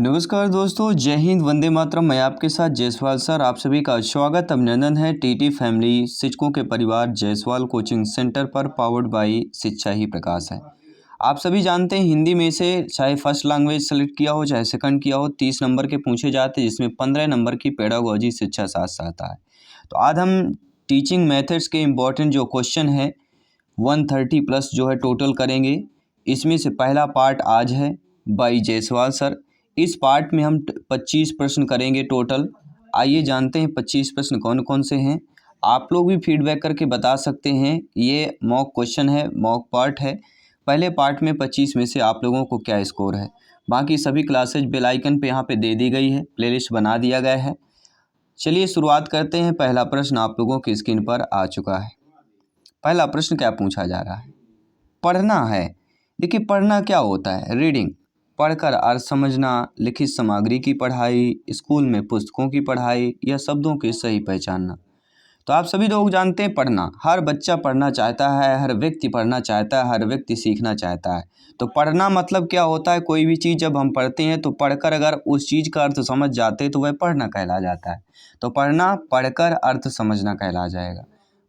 नमस्कार दोस्तों, जय हिंद, वंदे मातरम। मैं आपके साथ जायसवाल सर। आप सभी का स्वागत अभिनंदन है टीटी फैमिली शिक्षकों के परिवार जायसवाल कोचिंग सेंटर पर, पावर्ड बाय शिक्षा ही प्रकाश है। आप सभी जानते हैं हिंदी में से चाहे फर्स्ट लैंग्वेज सेलेक्ट किया हो चाहे सेकंड किया हो, 30 नंबर के पूछे जाते हैं, जिसमें 15 नंबर की पेडागोजी शिक्षा शास्त्र आता है। तो आज हम टीचिंग मेथड्स के इम्पोर्टेंट जो क्वेश्चन है 130 प्लस जो है टोटल करेंगे। इसमें से पहला पार्ट आज है बाई जायसवाल सर। इस पार्ट में हम 25 प्रश्न करेंगे टोटल। आइए जानते हैं 25 प्रश्न कौन कौन से हैं। आप लोग भी फीडबैक करके बता सकते हैं। ये मॉक क्वेश्चन है, मॉक पार्ट है। पहले पार्ट में 25 में से आप लोगों को क्या स्कोर है। बाकी सभी क्लासेज बेल आइकन पे यहाँ पे दे दी गई है, प्लेलिस्ट बना दिया गया है। चलिए शुरुआत करते हैं। पहला प्रश्न आप लोगों की स्क्रीन पर आ चुका है। पहला प्रश्न क्या पूछा जा रहा है, पढ़ना है। देखिए पढ़ना क्या होता है, रीडिंग, पढ़कर अर्थ समझना, लिखित सामग्री की पढ़ाई, स्कूल में पुस्तकों की पढ़ाई या शब्दों की सही पहचानना। तो आप सभी लोग जानते हैं पढ़ना, हर बच्चा पढ़ना चाहता है, हर व्यक्ति पढ़ना चाहता है, हर व्यक्ति सीखना चाहता है। तो पढ़ना मतलब क्या होता है, कोई भी चीज़ जब हम पढ़ते हैं तो पढ़कर अगर उस चीज़ का अर्थ समझ जाते हैं तो वह पढ़ना कहला जाता है। तो पढ़ना पढ़कर अर्थ समझना कहला जाएगा।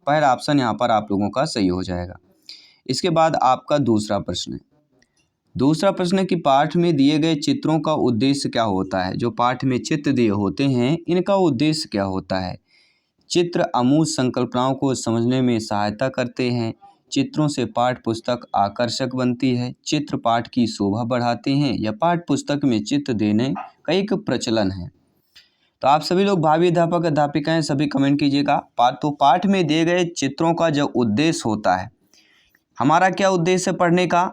पहला ऑप्शन यहाँ पर आप लोगों का सही हो जाएगा। इसके बाद आपका दूसरा प्रश्न है। दूसरा प्रश्न है कि पाठ में दिए गए चित्रों का उद्देश्य क्या होता है। जो पाठ में चित्र दिए होते हैं इनका उद्देश्य क्या होता है। चित्र अमूर्त संकल्पनाओं को समझने में सहायता करते हैं। चित्रों से पाठ पुस्तक आकर्षक बनती है। चित्र पाठ की शोभा बढ़ाते हैं या पाठ पुस्तक में चित्र देने का एक प्रचलन है। तो आप सभी लोग भावी अध्यापक अध्यापिकाएं सभी कमेंट कीजिएगा। तो पाठ में दिए गए चित्रों का जो उद्देश्य होता है, हमारा क्या उद्देश्य है पढ़ने का,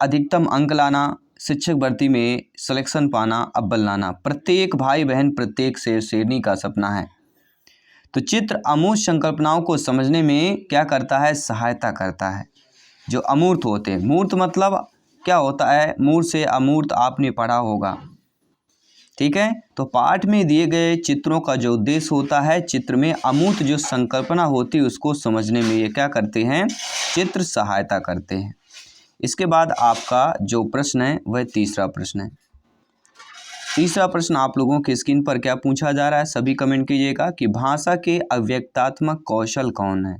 अधिकतम अंक लाना, शिक्षक भर्ती में सिलेक्शन पाना, अव्वल लाना। प्रत्येक भाई बहन, प्रत्येक शेर शेरनी का सपना है। तो चित्र अमूर्त संकल्पनाओं को समझने में क्या करता है, सहायता करता है। जो अमूर्त होते हैं, मूर्त मतलब क्या होता है, मूर्त से अमूर्त आपने पढ़ा होगा, ठीक है। तो पाठ में दिए गए चित्रों का जो उद्देश्य होता है, चित्र में अमूर्त जो संकल्पना होती है उसको समझने में ये क्या करते हैं, चित्र सहायता करते हैं। इसके बाद आपका जो प्रश्न है वह तीसरा प्रश्न है। तीसरा प्रश्न आप लोगों की स्क्रीन पर क्या पूछा जा रहा है, सभी कमेंट कीजिएगा कि भाषा के अव्यक्तात्मक कौशल कौन है।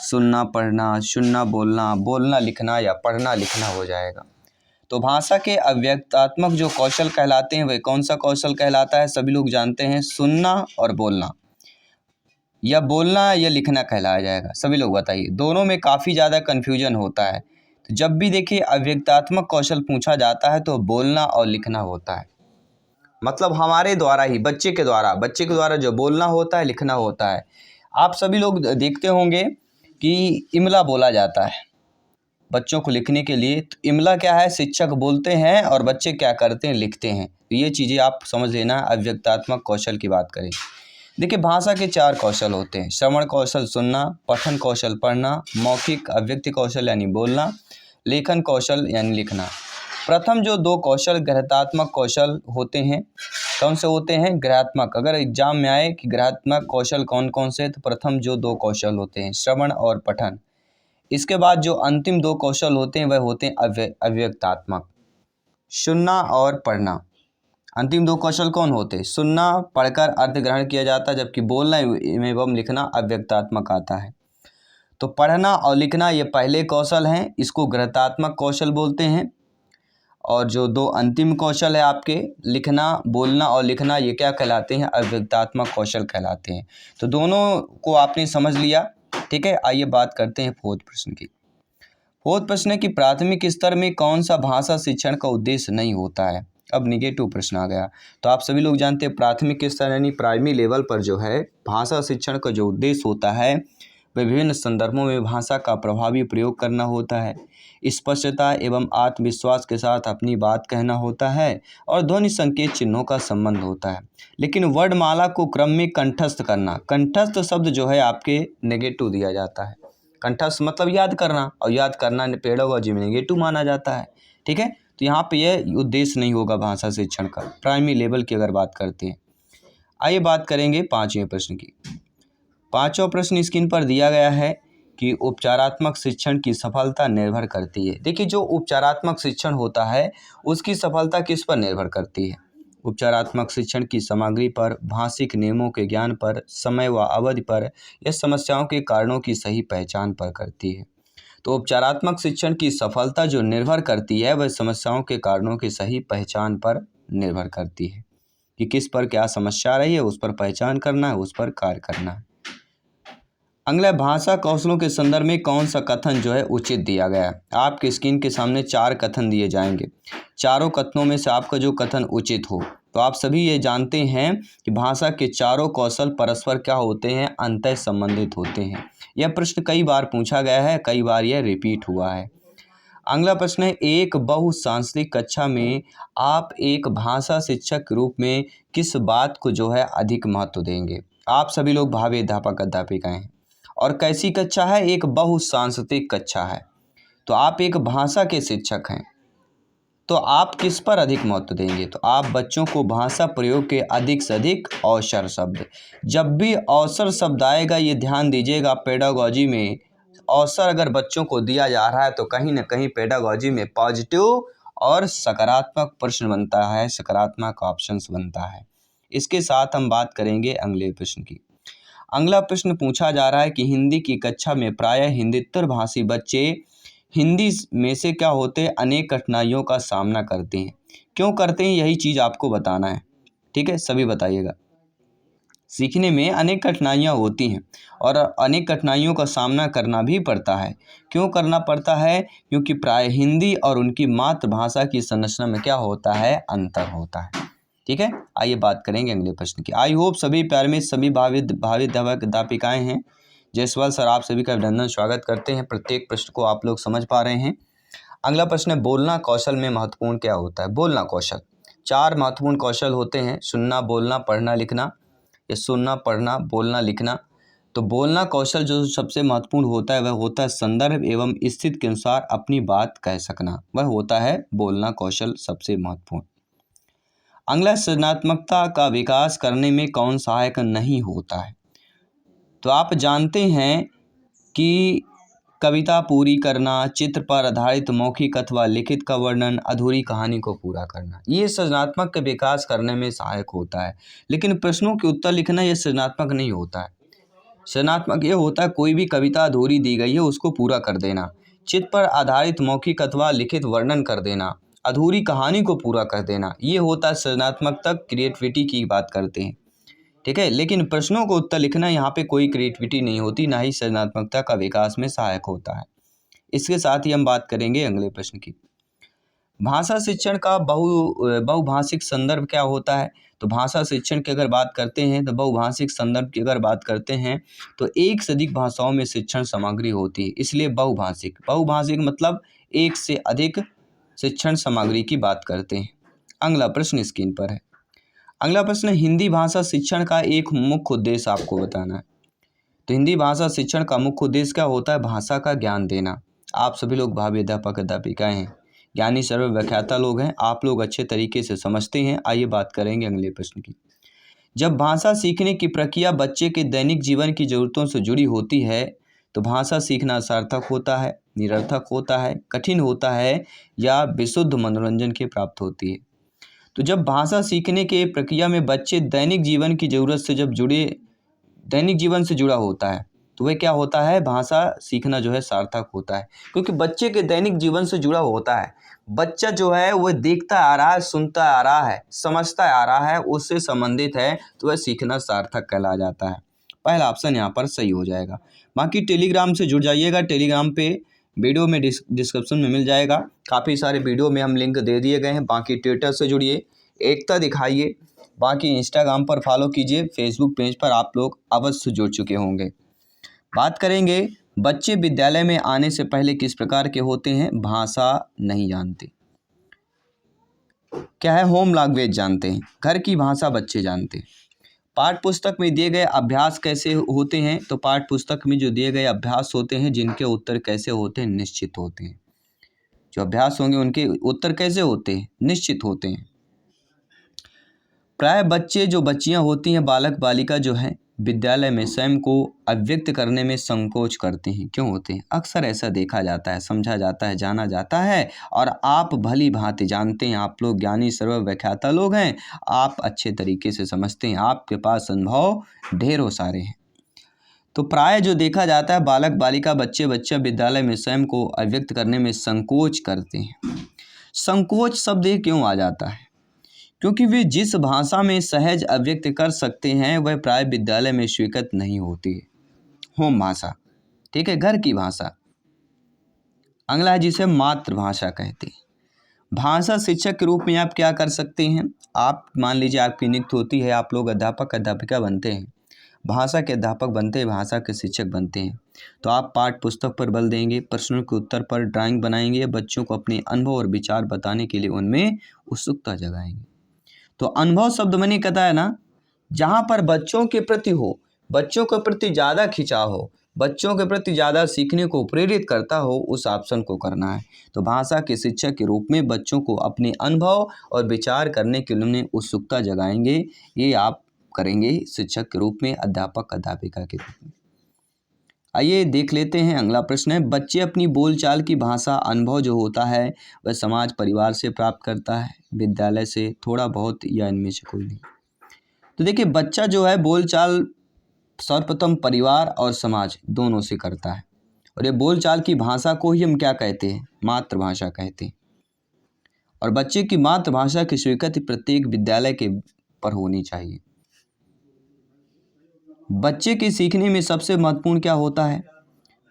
सुनना, पढ़ना, सुनना, बोलना, बोलना लिखना या पढ़ना लिखना हो जाएगा। तो भाषा के अव्यक्तात्मक जो कौशल कहलाते हैं वह कौन सा कौशल कहलाता है, सभी लोग जानते हैं, सुनना और बोलना, या बोलना या लिखना कहलाया जाएगा। सभी लोग बताइए, दोनों में काफ़ी ज़्यादा कन्फ्यूजन होता है। तो जब भी देखिए अव्यक्तात्मक कौशल पूछा जाता है तो बोलना और लिखना होता है। मतलब हमारे द्वारा ही, बच्चे के द्वारा जो बोलना होता है, लिखना होता है। आप सभी लोग देखते होंगे कि इमला बोला जाता है बच्चों को लिखने के लिए। तो इमला क्या है, शिक्षक बोलते हैं और बच्चे क्या करते हैं, लिखते हैं। तो ये चीज़ें आप समझ लेना। अव्यक्तात्मक कौशल की बात करें, देखिए भाषा के 4 कौशल होते हैं। श्रवण कौशल सुनना, पठन कौशल पढ़ना, मौखिक अभिव्यक्ति कौशल यानी बोलना, लेखन कौशल यानी लिखना। प्रथम जो 2 कौशल ग्रहात्मक कौशल होते हैं, कौन से होते हैं, ग्रहात्मक। अगर एग्जाम में आए कि ग्रहात्मक कौशल कौन कौन से, तो प्रथम जो 2 कौशल होते हैं श्रवण और पठन। इसके बाद जो अंतिम 2 कौशल होते हैं वह होते हैं अव्यक्तात्मक, सुनना और पढ़ना। अंतिम 2 कौशल कौन होते हैं, सुनना पढ़कर अर्थ ग्रहण किया जाता है, जबकि बोलना एवं लिखना अव्यक्तात्मक आता है। तो पढ़ना और लिखना ये पहले कौशल हैं, इसको ग्रहात्मक कौशल बोलते हैं। और जो 2 अंतिम कौशल है आपके, लिखना, बोलना और लिखना, ये क्या कहलाते हैं, अव्यक्तात्मक कौशल कहलाते हैं। तो दोनों को आपने समझ लिया, ठीक है। आइए बात करते हैं 4th प्रश्न की। 4th प्रश्न है कि प्राथमिक स्तर में कौन सा भाषा शिक्षण का उद्देश्य नहीं होता है। अब निगेटिव प्रश्न आ गया। तो आप सभी लोग जानते हैं प्राथमिक स्तर यानी प्राइमरी लेवल पर जो है भाषा शिक्षण का जो उद्देश्य होता है वह विभिन्न संदर्भों में भाषा का प्रभावी प्रयोग करना होता है, स्पष्टता एवं आत्मविश्वास के साथ अपनी बात कहना होता है, और ध्वनि संकेत चिन्हों का संबंध होता है। लेकिन वर्णमाला को क्रम में कंठस्थ करना, कंठस्थ शब्द जो है आपके नेगेटिव दिया जाता है। कंठस्थ मतलब याद करना, और याद करना पेडागोजी में नेगेटिव माना जाता है, ठीक है। तो यहाँ पे यह उद्देश्य नहीं होगा भाषा शिक्षण का, प्राइमरी लेवल की अगर बात करते हैं। आइए बात करेंगे 5वें प्रश्न की। 5वां प्रश्न स्क्रीन पर दिया गया है कि उपचारात्मक शिक्षण की सफलता निर्भर करती है। देखिए, जो उपचारात्मक शिक्षण होता है उसकी सफलता किस पर निर्भर करती है? उपचारात्मक शिक्षण की सामग्री पर, भाषिक नियमों के ज्ञान पर, समय व अवधि पर या समस्याओं के कारणों की सही पहचान पर करती है। तो उपचारात्मक शिक्षण की सफलता जो निर्भर करती है वह समस्याओं के कारणों की सही पहचान पर निर्भर करती है कि किस पर क्या समस्या आ रही है, उस पर पहचान करना है, उस पर कार्य करना है। अगला, भाषा कौशलों के संदर्भ में कौन सा कथन जो है उचित दिया गया है? आपके स्क्रीन के सामने 4 कथन दिए जाएंगे। चारों कथनों में से आपका जो कथन उचित हो, तो आप सभी ये जानते हैं कि भाषा के चारों कौशल परस्पर क्या होते हैं? अंतः संबंधित होते हैं। यह प्रश्न कई बार पूछा गया है, कई बार यह रिपीट हुआ है। अगला प्रश्न है, एक बहुसांस्कृतिक कक्षा में आप एक भाषा शिक्षक के रूप में किस बात को जो है अधिक महत्व देंगे? आप सभी लोग भावी अध्यापक अध्यापिकाएं हैं और कैसी कक्षा है? एक बहुसांस्कृतिक कक्षा है। तो आप एक भाषा के शिक्षक हैं, तो आप किस पर अधिक महत्व देंगे? तो आप बच्चों को भाषा प्रयोग के अधिक से अधिक अवसर शब्द, जब भी अवसर शब्द आएगा ये ध्यान दीजिएगा, पेडागोजी में अवसर अगर बच्चों को दिया जा रहा है तो कहीं ना कहीं पेडागोजी में पॉजिटिव और सकारात्मक प्रश्न बनता है, सकारात्मक ऑप्शंस बनता है। इसके साथ हम बात करेंगे अगले प्रश्न की। अगला प्रश्न पूछा जा रहा है कि हिंदी की कक्षा में प्रायः हिंदीतर भाषी बच्चे हिंदी में से क्या होते हैं? अनेक कठिनाइयों का सामना करते हैं। क्यों करते हैं? यही चीज़ आपको बताना है। ठीक है, सभी बताइएगा। सीखने में अनेक कठिनाइयाँ होती हैं और अनेक कठिनाइयों का सामना करना भी पड़ता है। क्यों करना पड़ता है? क्योंकि प्राय हिंदी और उनकी मातृभाषा की संरचना में क्या होता है? अंतर होता है। ठीक है, आइए बात करेंगे अगले प्रश्न की। आई होप सभी प्यारे में सभी भावी अध्यापक अध्यापिकाएँ हैं। जायसवाल सर आप सभी का अभिनंदन, स्वागत करते हैं। प्रत्येक प्रश्न को आप लोग समझ पा रहे हैं। अगला प्रश्न है, बोलना कौशल में महत्वपूर्ण क्या होता है? बोलना कौशल 4 महत्वपूर्ण कौशल होते हैं। सुनना, बोलना, पढ़ना, लिखना। ये सुनना, पढ़ना, बोलना, लिखना। तो बोलना कौशल जो सबसे महत्वपूर्ण होता है वह होता है संदर्भ एवं स्थिति के अनुसार अपनी बात कह सकना, वह होता है बोलना कौशल सबसे महत्वपूर्ण। अगला, सृजनात्मकता का विकास करने में कौन सहायक नहीं होता है? तो आप जानते हैं कि कविता पूरी करना, चित्र पर आधारित मौखिक अथवा लिखित का वर्णन, अधूरी कहानी को पूरा करना, ये सृजनात्मक के विकास करने में सहायक होता है। लेकिन प्रश्नों के उत्तर लिखना ये सृजनात्मक नहीं होता है। सृजनात्मक ये होता है कोई भी कविता अधूरी दी गई है उसको पूरा कर देना, चित्र पर आधारित मौखिक अथवा लिखित वर्णन कर देना, अधूरी कहानी को पूरा कर देना, ये होता है सृजनात्मकता, क्रिएटिविटी की बात करते हैं। ठीक है, लेकिन प्रश्नों को उत्तर लिखना यहाँ पे कोई क्रिएटिविटी नहीं होती, ना ही सृजनात्मकता का विकास में सहायक होता है। इसके साथ ही हम बात करेंगे अगले प्रश्न की। भाषा शिक्षण का बहुभाषिक संदर्भ क्या होता है? तो भाषा शिक्षण की अगर बात करते हैं तो बहुभाषिक संदर्भ की अगर बात करते हैं तो एक से अधिक भाषाओं में शिक्षण सामग्री होती है, इसलिए बहुभाषिक। बहुभाषिक मतलब एक से अधिक शिक्षण सामग्री की बात करते हैं। अगला प्रश्न स्क्रीन पर है। अगला प्रश्न, हिंदी भाषा शिक्षण का एक मुख्य उद्देश्य आपको बताना है। तो हिंदी भाषा शिक्षण का मुख्य उद्देश्य क्या होता है? भाषा का ज्ञान देना। आप सभी लोग भावी अध्यापक अध्यापिकाएं हैं, ज्ञानी सर्वव्याख्याता लोग हैं, आप लोग अच्छे तरीके से समझते हैं। आइए बात करेंगे अगले प्रश्न की। जब भाषा सीखने की प्रक्रिया बच्चे के दैनिक जीवन की ज़रूरतों से जुड़ी होती है तो भाषा सीखना सार्थक होता है, निरर्थक होता है, कठिन होता है या विशुद्ध मनोरंजन की प्राप्त होती है? तो जब भाषा सीखने के प्रक्रिया में बच्चे दैनिक जीवन की ज़रूरत से जब दैनिक जीवन से जुड़ा होता है तो वह क्या होता है? भाषा सीखना जो है सार्थक होता है, क्योंकि बच्चे के दैनिक जीवन से जुड़ा होता है। बच्चा जो है वह देखता आ रहा है, सुनता आ रहा है, समझता आ रहा है, उससे संबंधित है, तो वह सीखना सार्थक कहला जाता है। पहला ऑप्शन यहाँ पर सही हो जाएगा। बाकी टेलीग्राम से जुड़ जाइएगा, टेलीग्राम पे वीडियो में डिस्क्रिप्शन में मिल जाएगा, काफ़ी सारे वीडियो में हम लिंक दे दिए गए हैं। बाकी ट्विटर से जुड़िए, एकता दिखाइए, बाकी इंस्टाग्राम पर फॉलो कीजिए, फेसबुक पेज पर आप लोग अवश्य जुड़ चुके होंगे। बात करेंगे, बच्चे विद्यालय में आने से पहले किस प्रकार के होते हैं? भाषा नहीं जानते। क्या है? होम लैंग्वेज जानते हैं, घर की भाषा बच्चे जानते हैं। पाठ्य पुस्तक में दिए गए अभ्यास कैसे होते हैं? तो पाठ्य पुस्तक में जो दिए गए अभ्यास होते हैं जिनके उत्तर कैसे होते हैं? निश्चित होते हैं। जो अभ्यास होंगे उनके उत्तर कैसे होते हैं? निश्चित होते हैं। प्राय बच्चे जो बच्चियां होती हैं, बालक बालिका जो हैं, विद्यालय में स्वयं को अभिव्यक्त करने में संकोच करते हैं, क्यों होते हैं? अक्सर ऐसा देखा जाता है, समझा जाता है, जाना जाता है, और आप भली भांति जानते हैं, आप लोग ज्ञानी सर्वव्याख्याता लोग हैं, आप अच्छे तरीके से समझते हैं, आपके पास अनुभव ढेरों सारे हैं। तो प्राय जो देखा जाता है, बालक बालिका बच्चा विद्यालय में स्वयं को अभिव्यक्त करने में संकोच करते हैं। संकोच शब्द ये क्यों आ जाता है? क्योंकि वे जिस भाषा में सहज अभिव्यक्त कर सकते हैं वह प्राय विद्यालय में स्वीकृत नहीं होती है। होम भाषा, ठीक है, घर की भाषा। अगला है जिसे मातृभाषा कहते हैं। भाषा शिक्षक के रूप में आप क्या कर सकते हैं? आप मान लीजिए आपकी नियुक्ति होती है, आप लोग अध्यापक अध्यापिका बनते हैं, भाषा के अध्यापक बनते हैं, भाषा के शिक्षक बनते हैं, तो आप पाठ्य पुस्तक पर बल देंगे, प्रश्नों के उत्तर पर ड्राइंग बनाएंगे, बच्चों को अपने अनुभव और विचार बताने के लिए उनमें उत्सुकता जगाएंगे। तो अनुभव शब्द मैंने कहता है ना, जहाँ पर बच्चों के प्रति हो, बच्चों के प्रति ज़्यादा खिंचाव हो, बच्चों के प्रति ज़्यादा सीखने को प्रेरित करता हो, उस ऑप्शन को करना है। तो भाषा के शिक्षक के रूप में बच्चों को अपने अनुभव और विचार करने के लिए उन्हें उत्सुकता जगाएंगे, ये आप करेंगे शिक्षक के रूप में, अध्यापक अध्यापिका के रूप में। आइए देख लेते हैं अगला प्रश्न है, बच्चे अपनी बोलचाल की भाषा अनुभव जो होता है वह समाज परिवार से प्राप्त करता है, विद्यालय से, थोड़ा बहुत, या इनमें से कोई नहीं? तो देखिए बच्चा जो है बोलचाल सर्वप्रथम परिवार और समाज दोनों से करता है, और ये बोलचाल की भाषा को ही हम क्या कहते हैं? मातृभाषा कहते हैं। और बच्चे की मातृभाषा की स्वीकृति प्रत्येक विद्यालय के पर होनी चाहिए। बच्चे के सीखने में सबसे महत्वपूर्ण क्या होता है?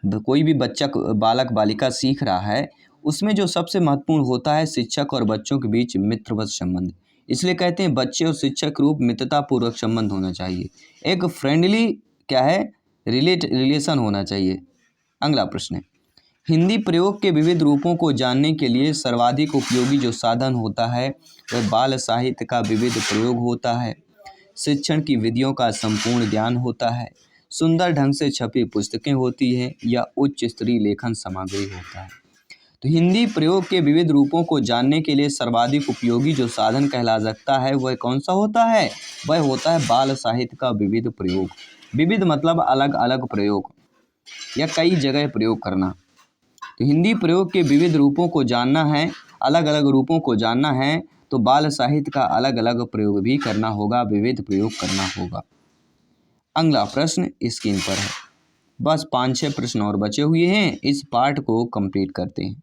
कोई भी बच्चा बालक बालिका सीख रहा है, उसमें जो सबसे महत्वपूर्ण होता है शिक्षक और बच्चों के बीच मित्रवत संबंध। इसलिए कहते हैं बच्चे और शिक्षक रूप मित्रतापूर्वक संबंध होना चाहिए, एक फ्रेंडली क्या है रिलेशन होना चाहिए। अगला प्रश्न है, हिंदी प्रयोग के विविध रूपों को जानने के लिए सर्वाधिक उपयोगी जो साधन होता है वह बाल साहित्य का विविध प्रयोग होता है, शिक्षण की विधियों का संपूर्ण ज्ञान होता है, सुंदर ढंग से छपी पुस्तकें होती हैं, या उच्च स्तरीय लेखन सामग्री होता है। तो हिंदी प्रयोग के विविध रूपों को जानने के लिए सर्वाधिक उपयोगी जो साधन कहला सकता है वह कौन सा होता है? वह होता है बाल साहित्य का विविध प्रयोग। विविध मतलब अलग अलग प्रयोग या कई जगह प्रयोग करना। तो हिंदी प्रयोग के विविध रूपों को जानना है, अलग अलग रूपों को जानना है, तो बाल साहित्य का अलग अलग प्रयोग भी करना होगा, विविध प्रयोग करना होगा। अगला प्रश्न स्क्रीन पर है। बस 5-6 प्रश्न और बचे हुए हैं, इस पार्ट को कंप्लीट करते हैं।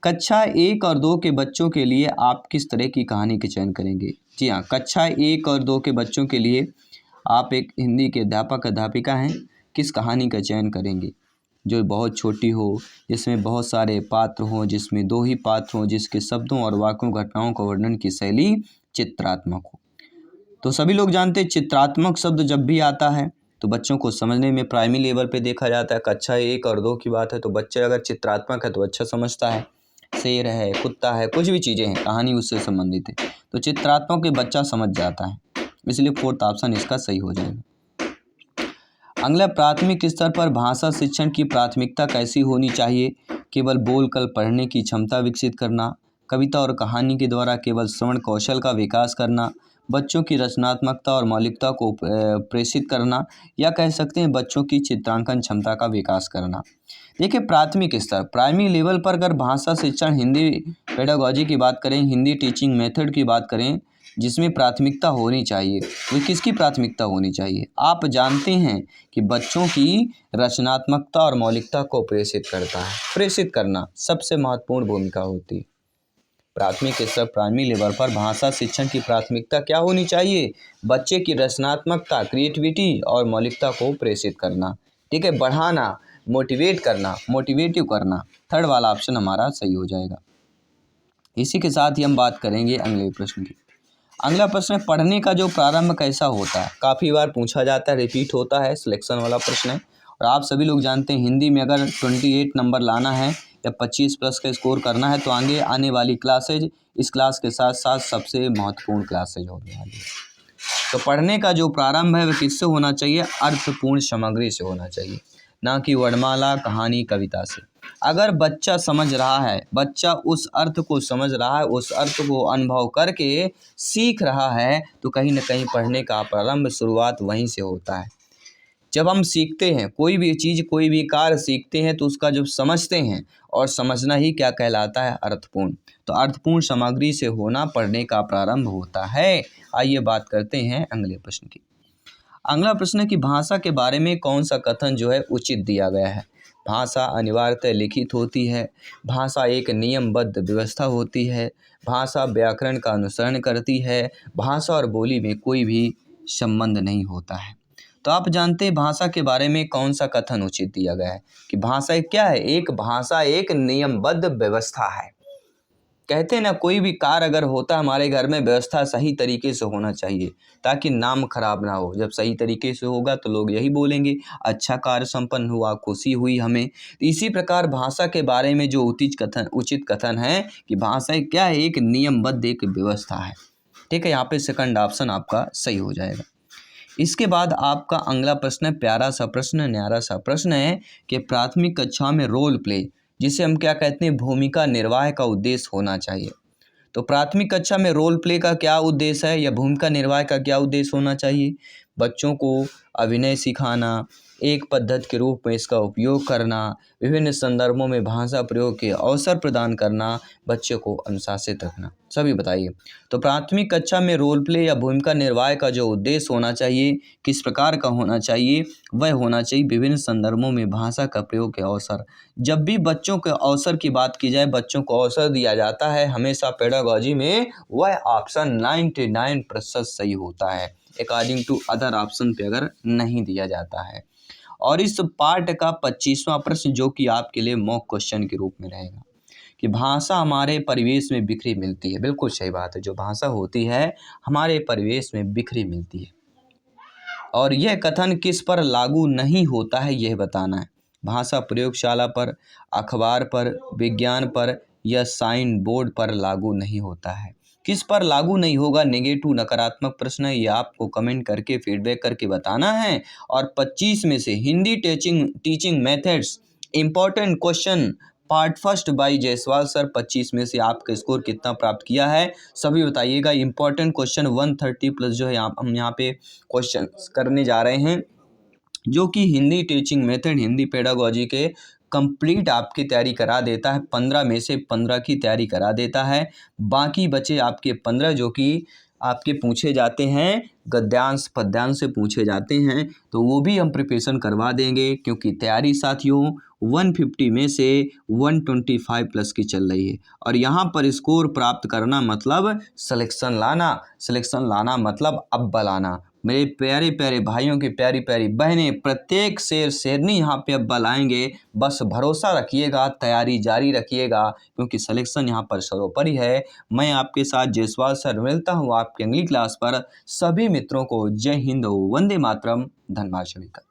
कक्षा 1 और 2 के बच्चों के लिए आप किस तरह की कहानी का चयन करेंगे? जी हाँ, कक्षा 1 और 2 के बच्चों के लिए आप एक हिंदी के अध्यापक अध्यापिका हैं, किस कहानी का चयन करेंगे जो बहुत छोटी हो, जिसमें बहुत सारे पात्र हों, जिसमें 2 ही पात्र हों, जिसके शब्दों और वाक्यों घटनाओं का वर्णन की शैली चित्रात्मक हो? तो सभी लोग जानते हैं चित्रात्मक शब्द जब भी आता है तो बच्चों को समझने में प्राइमरी लेवल पे देखा जाता है। कक्षा 1 और 2 की बात है तो बच्चे अगर चित्रात्मक है तो अच्छा समझता है, शेर है, कुत्ता है, कुछ भी चीज़ें हैं, कहानी उससे संबंधित है, तो चित्रात्मक के बच्चा समझ जाता है, इसलिए 4th ऑप्शन इसका सही हो जाएगा। अगला, प्राथमिक स्तर पर भाषा शिक्षण की प्राथमिकता कैसी होनी चाहिए? केवल बोलकर पढ़ने की क्षमता विकसित करना, कविता और कहानी के द्वारा केवल श्रवण कौशल का विकास करना, बच्चों की रचनात्मकता और मौलिकता को प्रेषित करना, या कह सकते हैं बच्चों की चित्रांकन क्षमता का विकास करना। देखिए प्राथमिक स्तर प्राइमरी लेवल पर अगर भाषा शिक्षण हिंदी पेडागॉजी की बात करें, हिंदी टीचिंग मेथड की बात करें, जिसमें प्राथमिकता होनी चाहिए, वो किसकी प्राथमिकता होनी चाहिए? आप जानते हैं कि बच्चों की रचनात्मकता और मौलिकता को प्रेषित करता है, प्रेषित करना सबसे महत्वपूर्ण भूमिका होती है। प्राथमिक स्तर प्राइमरी लेवल पर भाषा शिक्षण की प्राथमिकता क्या होनी चाहिए? बच्चे की रचनात्मकता, क्रिएटिविटी और मौलिकता को प्रेषित करना, ठीक है, बढ़ाना, मोटिवेट करना, मोटिवेटिव करना। 3rd वाला ऑप्शन हमारा सही हो जाएगा। इसी के साथ ही हम बात करेंगे अगले प्रश्न की। अगला प्रश्न है, पढ़ने का जो प्रारंभ कैसा होता है? काफ़ी बार पूछा जाता है, रिपीट होता है, सिलेक्शन वाला प्रश्न है, और आप सभी लोग जानते हैं हिंदी में अगर 28 नंबर लाना है या 25 प्लस का स्कोर करना है तो आगे आने वाली क्लासेज इस क्लास के साथ साथ सबसे महत्वपूर्ण क्लासेज होने वाली है। तो पढ़ने का जो प्रारंभ है वह किससे होना चाहिए? अर्थपूर्ण सामग्री से होना चाहिए, ना कि वर्णमाला, कहानी, कविता से। अगर बच्चा समझ रहा है, बच्चा उस अर्थ को समझ रहा है, उस अर्थ को अनुभव करके सीख रहा है, तो कहीं ना कहीं पढ़ने का प्रारंभ शुरुआत वहीं से होता है। जब हम सीखते हैं कोई भी चीज़, कोई भी कार्य सीखते हैं तो उसका जब समझते हैं, और समझना ही क्या कहलाता है, अर्थपूर्ण। तो अर्थपूर्ण सामग्री से होना पढ़ने का प्रारंभ होता है। आइए बात करते हैं अगले प्रश्न की। अगला प्रश्न है कि भाषा के बारे में कौन सा कथन जो है उचित दिया गया है। भाषा अनिवार्यतः लिखित होती है, भाषा एक नियमबद्ध व्यवस्था होती है, भाषा व्याकरण का अनुसरण करती है, भाषा और बोली में कोई भी संबंध नहीं होता है। तो आप जानते हैं भाषा के बारे में कौन सा कथन उचित दिया गया है कि भाषा क्या है, एक भाषा एक नियमबद्ध व्यवस्था है। कहते हैं ना, कोई भी कार्य अगर होता है हमारे घर में, व्यवस्था सही तरीके से होना चाहिए ताकि नाम खराब ना हो। जब सही तरीके से होगा तो लोग यही बोलेंगे अच्छा कार्य संपन्न हुआ, खुशी हुई हमें। तो इसी प्रकार भाषा के बारे में जो उचित कथन है कि भाषा क्या है, एक नियमबद्ध एक व्यवस्था है। ठीक है, यहाँ पे सेकंड ऑप्शन आपका सही हो जाएगा। इसके बाद आपका अगला प्रश्न है, प्यारा सा प्रश्न, न्यारा सा प्रश्न है कि प्राथमिक कक्षा में रोल प्ले, जिसे हम क्या कहते हैं, भूमिका निर्वाह का उद्देश्य होना चाहिए। तो प्राथमिक कक्षा में रोल प्ले का क्या उद्देश्य है या भूमिका निर्वाह का क्या उद्देश्य होना चाहिए? बच्चों को अभिनय सिखाना, एक पद्धति के रूप में इसका उपयोग करना, विभिन्न संदर्भों में भाषा प्रयोग के अवसर प्रदान करना, बच्चे को अनुशासित रखना। सभी बताइए। तो प्राथमिक कक्षा में रोल प्ले या भूमिका निर्वाह का जो उद्देश्य होना चाहिए, किस प्रकार का होना चाहिए? वह होना चाहिए विभिन्न संदर्भों में भाषा का प्रयोग के अवसर। जब भी बच्चों के अवसर की बात की जाए, बच्चों को अवसर दिया जाता है हमेशा पेडागॉजी में, वह ऑप्शन 99% सही होता है अकॉर्डिंग टू अदर ऑप्शन पे अगर नहीं दिया जाता है। और इस पार्ट का 25वां प्रश्न जो कि आपके लिए मॉक क्वेश्चन के रूप में रहेगा कि भाषा हमारे परिवेश में बिखरी मिलती है। बिल्कुल सही बात है, जो भाषा होती है हमारे परिवेश में बिखरी मिलती है, और यह कथन किस पर लागू नहीं होता है यह बताना है। भाषा प्रयोगशाला पर, अखबार पर, विज्ञान पर या साइन बोर्ड पर लागू नहीं होता है। किस पर लागू नहीं होगा? नेगेटिव नकारात्मक प्रश्न है, ये आपको कमेंट करके फीडबैक करके बताना है। और 25 में से Hindi teaching methods important question part first by Jaiswal sir, 25 में से आपका स्कोर कितना प्राप्त किया है सभी बताइएगा। इंपॉर्टेंट क्वेश्चन 130 प्लस जो है हम यहाँ पे क्वेश्चन करने जा रहे हैं, जो कि Hindi teaching method, Hindi pedagogy के कंप्लीट आपकी तैयारी करा देता है। 15 में से 15 की तैयारी करा देता है। बाकी बचे आपके 15 जो कि आपके पूछे जाते हैं, गद्यांश पद्यांश से पूछे जाते हैं, तो वो भी हम प्रिपरेशन करवा देंगे, क्योंकि तैयारी साथियों 150 में से 125 प्लस की चल रही है। और यहाँ पर स्कोर प्राप्त करना मतलब सिलेक्शन लाना मतलब अव्वल आना। मेरे प्यारे प्यारे भाइयों की प्यारी प्यारी बहनें, प्रत्येक शेर शेरनी यहाँ पे अव्वल आएंगे। बस भरोसा रखिएगा, तैयारी जारी रखिएगा, क्योंकि सिलेक्शन यहाँ पर सर्वोपरि है। मैं आपके साथ जायसवाल सर मिलता हूँ आपके अगली क्लास पर। सभी मित्रों को जय हिंद, वंदे मातरम, धन्यवाद सभी का।